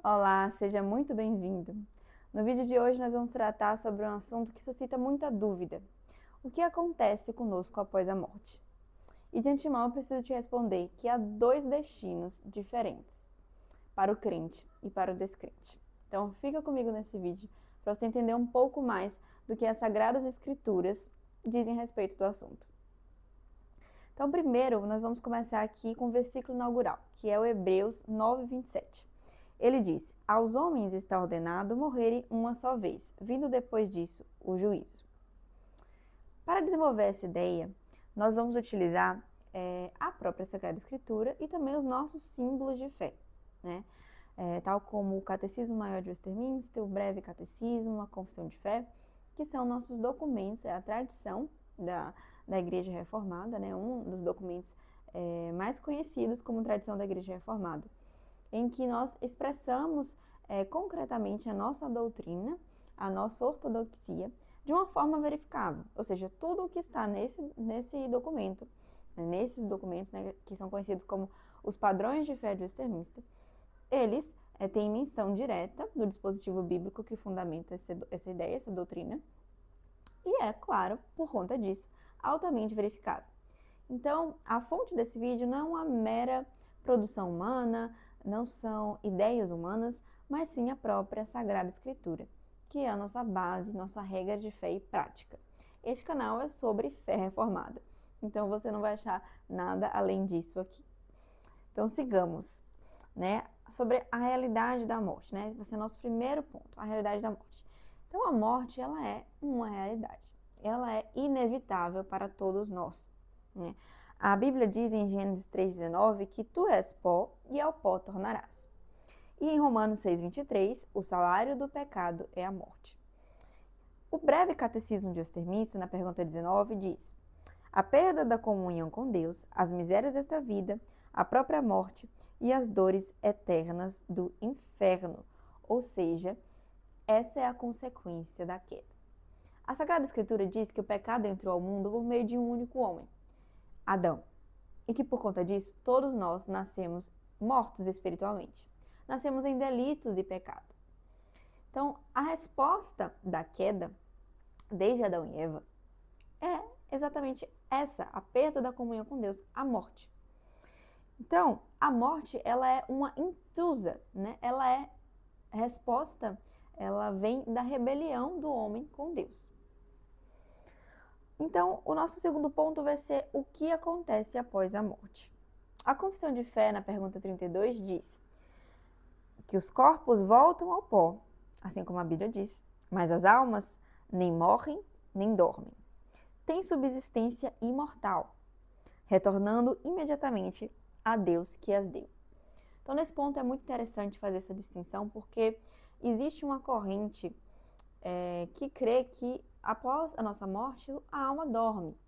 Olá, seja muito bem-vindo. No vídeo de hoje nós vamos tratar sobre um assunto que suscita muita dúvida. O que acontece conosco após a morte? E de antemão eu preciso te responder que há dois destinos diferentes, para o crente e para o descrente. Então fica comigo nesse vídeo para você entender um pouco mais do que as Sagradas Escrituras dizem a respeito do assunto. Então primeiro nós vamos começar aqui com o versículo inaugural, que é o Hebreus 9:27. Ele diz: aos homens está ordenado morrerem uma só vez, vindo depois disso o juízo. Para desenvolver essa ideia, nós vamos utilizar a própria Sagrada Escritura e também os nossos símbolos de fé, né? Tal como o Catecismo Maior de Westminster, o Breve Catecismo, a Confissão de Fé, que são nossos documentos, é a tradição da Igreja Reformada, né? Um dos documentos mais conhecidos como tradição da Igreja Reformada, em que nós expressamos concretamente a nossa doutrina, a nossa ortodoxia, de uma forma verificável. Ou seja, tudo o que está nesse documento, nesses documentos, né, que são conhecidos como os padrões de fé de Westminster, eles têm menção direta do dispositivo bíblico que fundamenta essa ideia, essa doutrina, e é, claro, por conta disso, altamente verificável. Então, a fonte desse vídeo não é uma mera produção humana, não são ideias humanas, mas sim a própria Sagrada Escritura, que é a nossa base, nossa regra de fé e prática. Este canal é sobre fé reformada, então você não vai achar nada além disso aqui. Então sigamos, né, sobre a realidade da morte, né? Esse vai ser o nosso primeiro ponto, a realidade da morte. Então a morte, ela é uma realidade, ela é inevitável para todos nós, né? A Bíblia diz em Gênesis 3,19 que tu és pó e ao pó tornarás. E em Romanos 6,23, o salário do pecado é a morte. O Breve Catecismo de Westminster, na pergunta 19, diz: a perda da comunhão com Deus, as misérias desta vida, a própria morte e as dores eternas do inferno. Ou seja, essa é a consequência da queda. A Sagrada Escritura diz que o pecado entrou ao mundo por meio de um único homem, Adão, e que por conta disso todos nós nascemos mortos espiritualmente. Nascemos em delitos e pecado. Então, a resposta da queda, desde Adão e Eva, é exatamente essa, a perda da comunhão com Deus, a morte. Então, a morte, ela é uma intrusa, né? Ela é resposta, ela vem da rebelião do homem com Deus. Então, o nosso segundo ponto vai ser o que acontece após a morte. A Confissão de Fé, na pergunta 32, diz que os corpos voltam ao pó, assim como a Bíblia diz, mas as almas nem morrem nem dormem. Têm subsistência imortal, retornando imediatamente a Deus que as deu. Então, nesse ponto é muito interessante fazer essa distinção, porque existe uma corrente que crê que após a nossa morte, a alma dorme.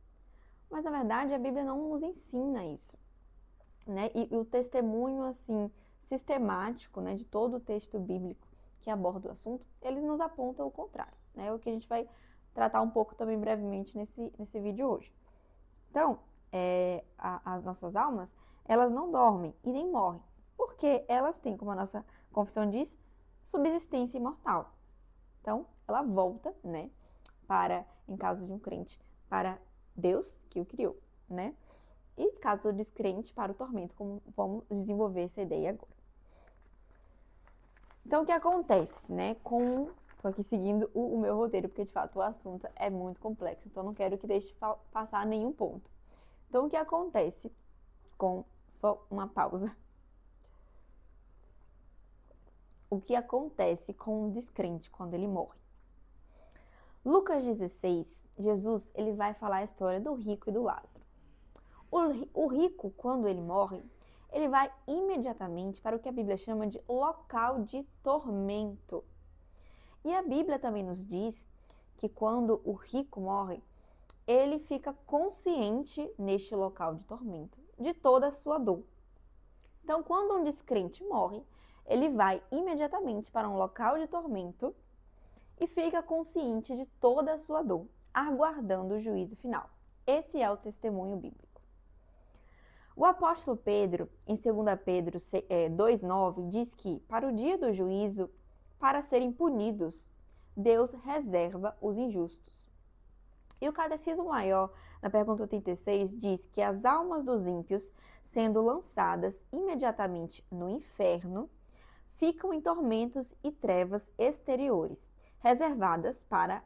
Mas, na verdade, a Bíblia não nos ensina isso, né? E o testemunho, assim, sistemático, né, de todo o texto bíblico que aborda o assunto, eles nos apontam o contrário, né? É o que a gente vai tratar um pouco também brevemente nesse vídeo hoje. Então, as nossas almas, elas não dormem e nem morrem, porque elas têm, como a nossa confissão diz, subsistência imortal. Então, ela volta, né, em caso de um crente, para Deus que o criou, né? E caso do descrente, para o tormento, como vamos desenvolver essa ideia agora. Então, o que acontece, né, Tô aqui seguindo o meu roteiro, porque de fato o assunto é muito complexo, então não quero que deixe passar nenhum ponto. Então, o que acontece só uma pausa. O que acontece com o descrente quando ele morre? Lucas 16, Jesus ele vai falar a história do rico e do Lázaro. O rico, quando ele morre, ele vai imediatamente para o que a Bíblia chama de local de tormento. E a Bíblia também nos diz que quando o rico morre, ele fica consciente neste local de tormento de toda a sua dor. Então, quando um descrente morre, ele vai imediatamente para um local de tormento e fica consciente de toda a sua dor, aguardando o juízo final. Esse é o testemunho bíblico. O apóstolo Pedro, em 2 Pedro 2,9, diz que, para o dia do juízo, para serem punidos, Deus reserva os injustos. E o Catecismo Maior, na pergunta 86, diz que as almas dos ímpios, sendo lançadas imediatamente no inferno, ficam em tormentos e trevas exteriores, reservadas para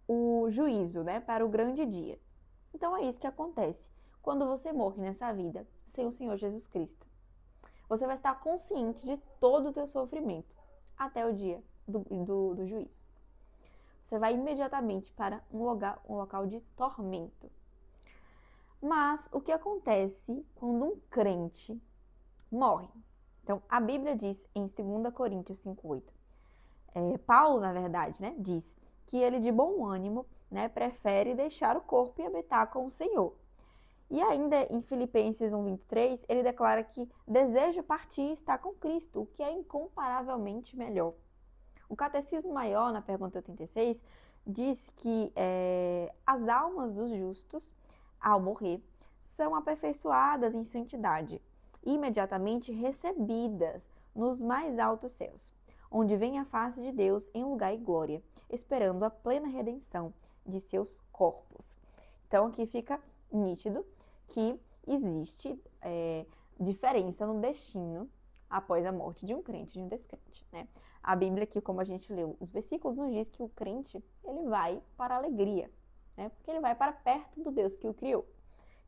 o juízo, né, para o grande dia. Então é isso que acontece quando você morre nessa vida sem o Senhor Jesus Cristo. Você vai estar consciente de todo o teu sofrimento até o dia do juízo. Você vai imediatamente para um local de tormento. Mas o que acontece quando um crente morre? Então, a Bíblia diz em 2 Coríntios 5,8, Paulo, na verdade, né, diz que ele de bom ânimo, né, prefere deixar o corpo e habitar com o Senhor. E ainda em Filipenses 1,23, ele declara que deseja partir e estar com Cristo, o que é incomparavelmente melhor. O Catecismo Maior, na pergunta 86, diz que as almas dos justos, ao morrer, são aperfeiçoadas em santidade, imediatamente recebidas nos mais altos céus, onde vem a face de Deus em lugar e glória, esperando a plena redenção de seus corpos. Então aqui fica nítido que existe diferença no destino após a morte de um crente e de um descrente, né? A Bíblia aqui, como a gente leu os versículos, nos diz que o crente, ele vai para a alegria, né? Porque ele vai para perto do Deus que o criou.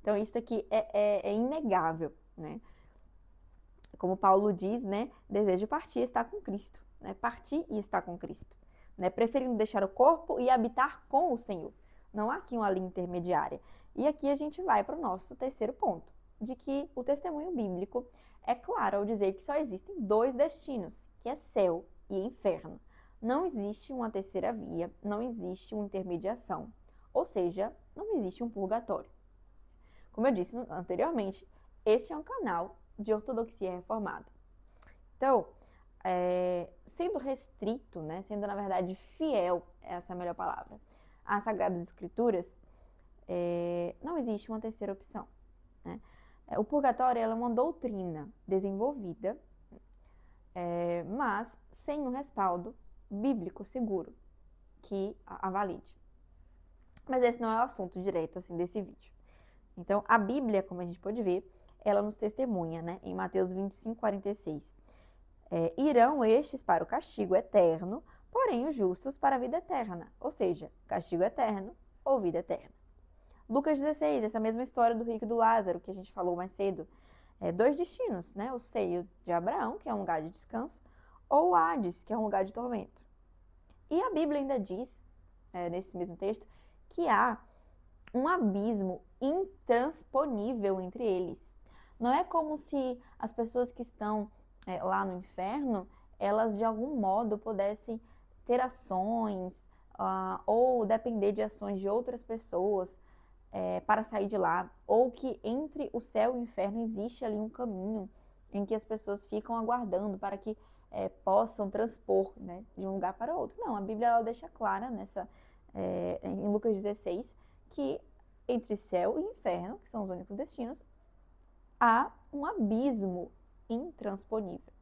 Então isso aqui é inegável, né? Como Paulo diz, né? Desejo partir e estar com Cristo, né? Partir e estar com Cristo, né? Preferindo deixar o corpo e habitar com o Senhor. Não há aqui uma linha intermediária. E aqui a gente vai para o nosso terceiro ponto, de que o testemunho bíblico é claro ao dizer que só existem dois destinos, que é céu e inferno. Não existe uma terceira via, não existe uma intermediação, ou seja, não existe um purgatório. Como eu disse anteriormente, este é um canal de ortodoxia reformada. Então, sendo restrito, né, sendo na verdade fiel, essa é a melhor palavra, às Sagradas Escrituras, não existe uma terceira opção, né? O purgatório é uma doutrina desenvolvida, mas sem um respaldo bíblico seguro que a valide. Mas esse não é o assunto direto assim, desse vídeo. Então, a Bíblia, como a gente pode ver, ela nos testemunha, né, em Mateus 25:46. Irão estes para o castigo eterno, porém os justos para a vida eterna. Ou seja, castigo eterno ou vida eterna. Lucas 16, essa mesma história do rico e do Lázaro, que a gente falou mais cedo. Dois destinos, né? O seio de Abraão, que é um lugar de descanso, ou o Hades, que é um lugar de tormento. E a Bíblia ainda diz, nesse mesmo texto, que há um abismo intransponível entre eles. Não é como se as pessoas que estão lá no inferno, elas de algum modo pudessem ter ações ou depender de ações de outras pessoas para sair de lá, ou que entre o céu e o inferno existe ali um caminho em que as pessoas ficam aguardando para que possam transpor, né, de um lugar para outro. Não, a Bíblia ela deixa clara em Lucas 16 que entre céu e inferno, que são os únicos destinos, há um abismo intransponível.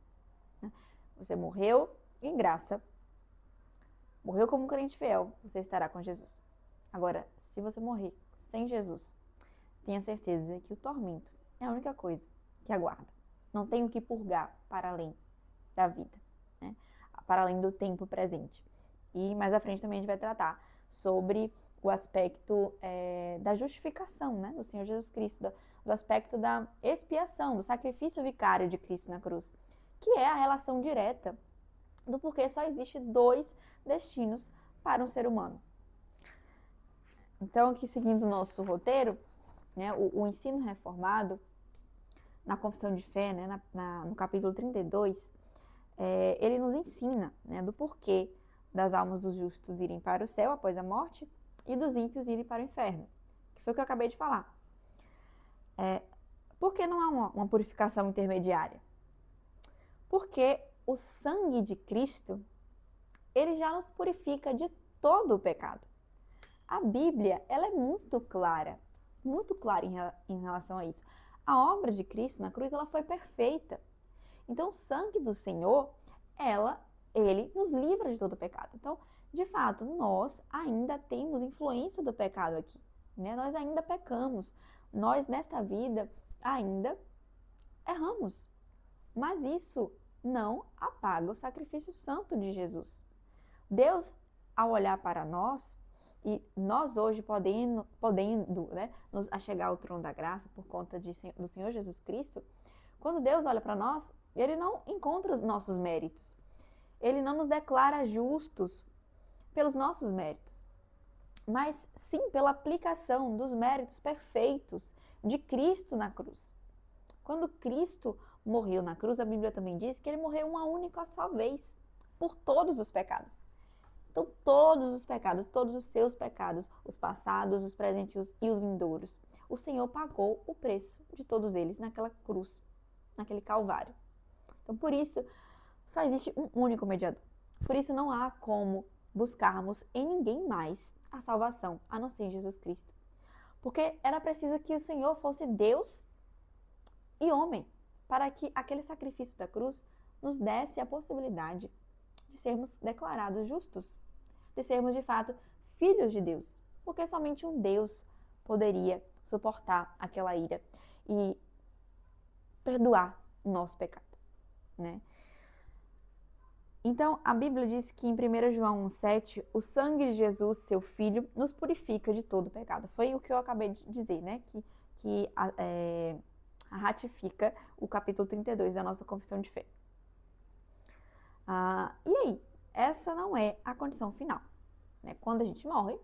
Você morreu em graça, morreu como um crente fiel, você estará com Jesus. Agora, se você morrer sem Jesus, tenha certeza que o tormento é a única coisa que aguarda. Não tem o que purgar para além da vida, né? Para além do tempo presente. E mais à frente também a gente vai tratar sobre o aspecto da justificação, né, do Senhor Jesus Cristo, do aspecto da expiação, do sacrifício vicário de Cristo na cruz, que é a relação direta do porquê só existe dois destinos para um ser humano. Então, aqui seguindo o nosso roteiro, né, o ensino reformado, na Confissão de Fé, né, no capítulo 32, ele nos ensina, né, do porquê das almas dos justos irem para o céu após a morte e dos ímpios irem para o inferno, que foi o que eu acabei de falar. Por que não há uma purificação intermediária? Porque o sangue de Cristo, ele já nos purifica de todo o pecado. A Bíblia, ela é muito clara em relação a isso. A obra de Cristo na cruz, ela foi perfeita. Então, o sangue do Senhor, ele nos livra de todo o pecado. Então, de fato, nós ainda temos influência do pecado aqui, né? Nós ainda pecamos. Nós, nesta vida, ainda erramos. Mas isso não apaga o sacrifício santo de Jesus. Deus, ao olhar para nós, e nós hoje podendo né, nos achegar ao trono da graça por conta do Senhor Jesus Cristo, quando Deus olha para nós, Ele não encontra os nossos méritos. Ele não nos declara justos pelos nossos méritos, mas sim pela aplicação dos méritos perfeitos de Cristo na cruz. Quando Cristo morreu na cruz, a Bíblia também diz que Ele morreu uma única só vez por todos os pecados. Então, todos os pecados, todos os seus pecados, os passados, os presentes e os vindouros, o Senhor pagou o preço de todos eles naquela cruz, naquele Calvário. Então, por isso, só existe um único mediador. Por isso, não há como buscarmos em ninguém mais a salvação, a não ser em Jesus Cristo. Porque era preciso que o Senhor fosse Deus e homem, para que aquele sacrifício da cruz nos desse a possibilidade de sermos declarados justos, de sermos de fato filhos de Deus, porque somente um Deus poderia suportar aquela ira e perdoar o nosso pecado, né? Então, a Bíblia diz que em 1 João 1,7, o sangue de Jesus, seu Filho, nos purifica de todo pecado. Foi o que eu acabei de dizer, né? Que ratifica o capítulo 32 da nossa confissão de fé. E aí, essa não é a condição final, né? Quando a gente morre,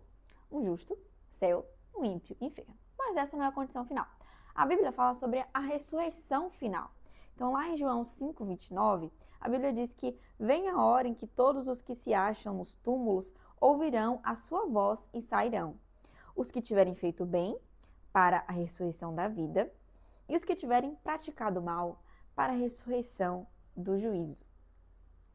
um justo, céu, um ímpio, inferno. Mas essa não é a condição final. A Bíblia fala sobre a ressurreição final. Então, lá em João 5,29, a Bíblia diz que vem a hora em que todos os que se acham nos túmulos ouvirão a sua voz e sairão. Os que tiverem feito bem, para a ressurreição da vida, e os que tiverem praticado mal, para a ressurreição do juízo.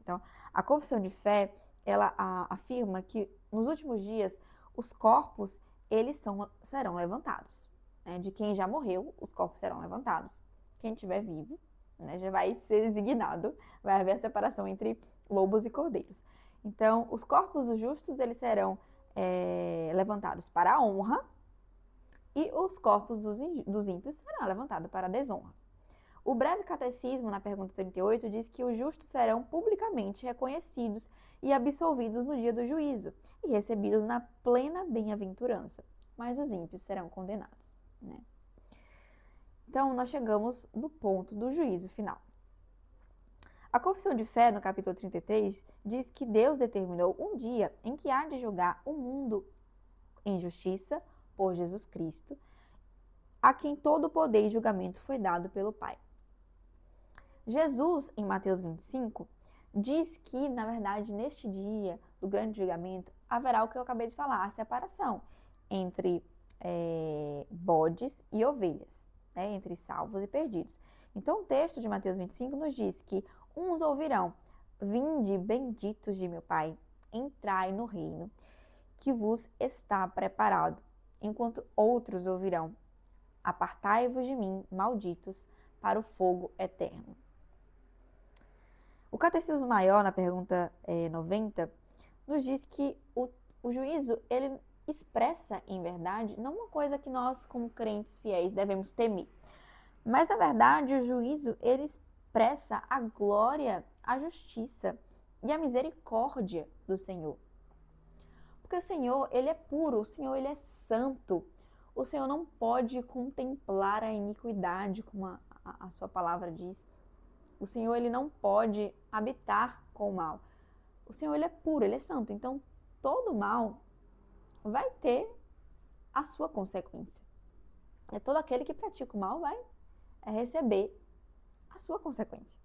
Então, a confissão de fé, ela afirma que nos últimos dias, os corpos, eles serão levantados. Né? De quem já morreu, os corpos serão levantados. Quem estiver vivo, né, já vai ser designado, vai haver a separação entre lobos e cordeiros. Então, os corpos dos justos, eles serão levantados para a honra, e os corpos dos ímpios serão levantados para a desonra. O breve catecismo, na pergunta 38, diz que os justos serão publicamente reconhecidos e absolvidos no dia do juízo e recebidos na plena bem-aventurança, mas os ímpios serão condenados, né? Então, nós chegamos no ponto do juízo final. A confissão de fé, no capítulo 33, diz que Deus determinou um dia em que há de julgar o mundo em justiça por Jesus Cristo, a quem todo o poder e julgamento foi dado pelo Pai. Jesus, em Mateus 25, diz que, na verdade, neste dia do grande julgamento, haverá o que eu acabei de falar, a separação entre bodes e ovelhas, né, entre salvos e perdidos. Então, o texto de Mateus 25 nos diz que uns ouvirão: vinde, benditos de meu Pai, entrai no reino que vos está preparado, enquanto outros ouvirão: apartai-vos de mim, malditos, para o fogo eterno. O Catecismo Maior, na pergunta 90, nos diz que o juízo, ele expressa, em verdade, não uma coisa que nós, como crentes fiéis, devemos temer, mas, na verdade, o juízo, ele expressa a glória, a justiça e a misericórdia do Senhor. Porque o Senhor, ele é puro, o Senhor, ele é santo. O Senhor não pode contemplar a iniquidade, como a sua palavra diz. O Senhor, ele não pode habitar com o mal. O Senhor, ele é puro, ele é santo. Então, todo mal vai ter a sua consequência. Todo aquele que pratica o mal vai receber a sua consequência.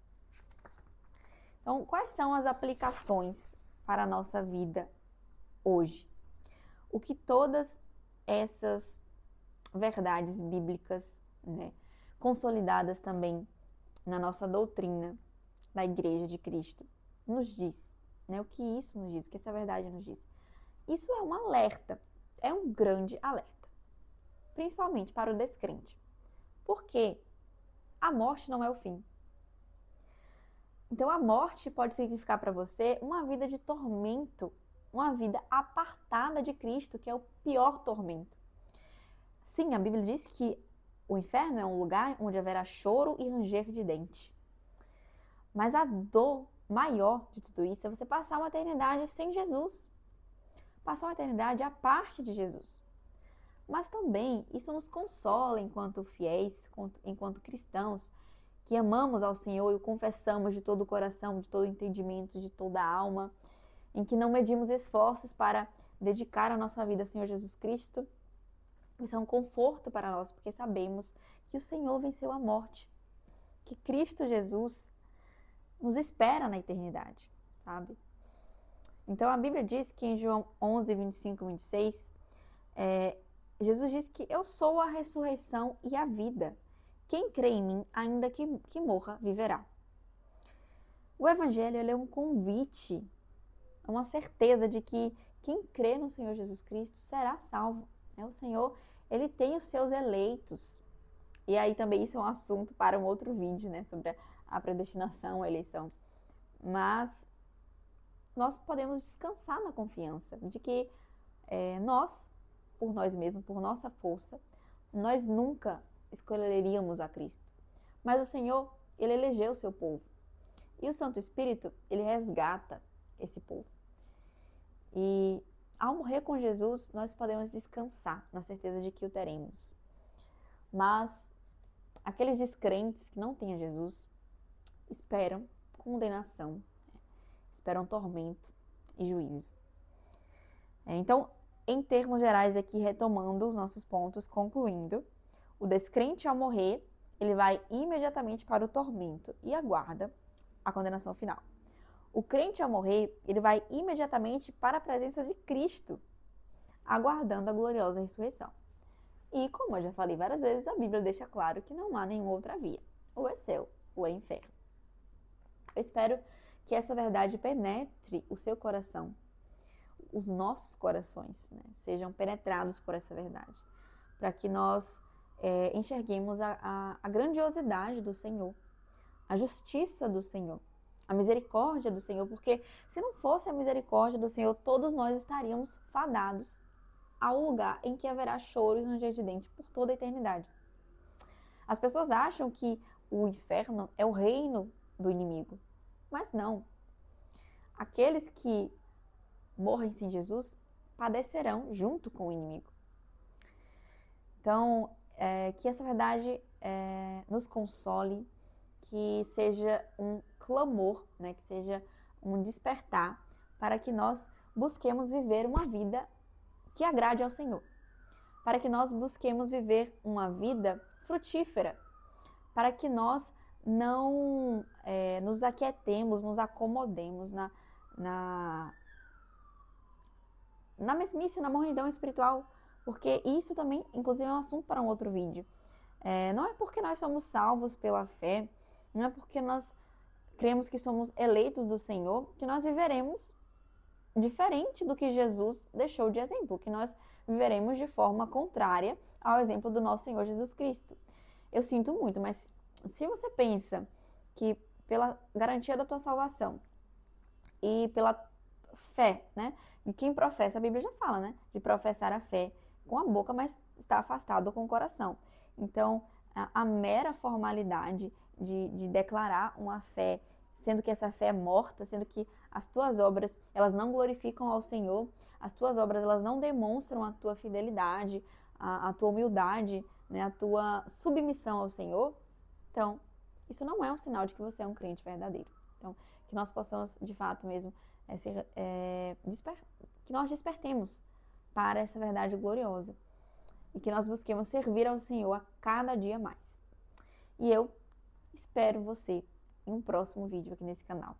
Então, quais são as aplicações para a nossa vida hoje? O que todas essas verdades bíblicas, né, consolidadas também na nossa doutrina da Igreja de Cristo, nos diz, né? O que isso nos diz, o que essa verdade nos diz? Isso é um alerta, é um grande alerta, principalmente para o descrente. Por quê? a morte não é o fim. Então a morte pode significar para você uma vida de tormento, uma vida apartada de Cristo, que é o pior tormento. Sim, a Bíblia diz que o inferno é um lugar onde haverá choro e ranger de dente. Mas a dor maior de tudo isso é você passar uma eternidade sem Jesus. Passar uma eternidade à parte de Jesus. Mas também isso nos consola enquanto fiéis, enquanto cristãos, que amamos ao Senhor e o confessamos de todo o coração, de todo o entendimento, de toda a alma, em que não medimos esforços para dedicar a nossa vida ao Senhor Jesus Cristo. Isso é um conforto para nós, porque sabemos que o Senhor venceu a morte, que Cristo Jesus nos espera na eternidade, sabe? Então a Bíblia diz que em João 11, 25 e 26, Jesus diz que eu sou a ressurreição e a vida. Quem crê em mim, ainda que morra, viverá. O Evangelho ele é um convite, é uma certeza de que quem crê no Senhor Jesus Cristo será salvo. O Senhor, ele tem os seus eleitos. E aí também isso é um assunto para um outro vídeo, né, sobre a predestinação, a eleição. Mas nós podemos descansar na confiança de que nós, por nós mesmos, por nossa força, nós nunca escolheríamos a Cristo. Mas o Senhor, ele elegeu o seu povo. E o Santo Espírito, ele resgata esse povo. E ao morrer com Jesus, nós podemos descansar na certeza de que o teremos. Mas aqueles descrentes que não têm a Jesus esperam condenação, esperam tormento e juízo. Então, em termos gerais aqui, retomando os nossos pontos, concluindo, o descrente ao morrer, ele vai imediatamente para o tormento e aguarda a condenação final. O crente ao morrer, ele vai imediatamente para a presença de Cristo, aguardando a gloriosa ressurreição. E como eu já falei várias vezes, a Bíblia deixa claro que não há nenhuma outra via. Ou é céu, ou é inferno. Eu espero que essa verdade penetre o seu coração, os nossos corações, né, sejam penetrados por essa verdade, para que nós enxerguemos a grandiosidade do Senhor, a justiça do Senhor, a misericórdia do Senhor, porque se não fosse a misericórdia do Senhor, todos nós estaríamos fadados ao lugar em que haverá choro e ranger de dente por toda a eternidade. As pessoas acham que o inferno é o reino do inimigo, mas não. Aqueles que morrem sem Jesus padecerão junto com o inimigo. Então, que essa verdade nos console, que seja um clamor, né, que seja um despertar para que nós busquemos viver uma vida que agrade ao Senhor, para que nós busquemos viver uma vida frutífera, para que nós não nos aquietemos, nos acomodemos na mesmice, na mornidão espiritual, porque isso também, inclusive, é um assunto para um outro vídeo. Não é porque nós somos salvos pela fé, não é porque nós cremos que somos eleitos do Senhor, que nós viveremos diferente do que Jesus deixou de exemplo, que nós viveremos de forma contrária ao exemplo do nosso Senhor Jesus Cristo. Eu sinto muito, mas se você pensa que pela garantia da tua salvação e pela fé, né, de quem professa, a Bíblia já fala, né, de professar a fé com a boca, mas está afastado com o coração. Então, a mera formalidade de declarar uma fé, sendo que essa fé é morta, sendo que as tuas obras, elas não glorificam ao Senhor, as tuas obras, elas não demonstram a tua fidelidade, a tua humildade, né, a tua submissão ao Senhor, então, isso não é um sinal de que você é um crente verdadeiro. Então, que nós possamos, de fato mesmo, que nós despertemos para essa verdade gloriosa e que nós busquemos servir ao Senhor a cada dia mais. E eu espero você em um próximo vídeo aqui nesse canal.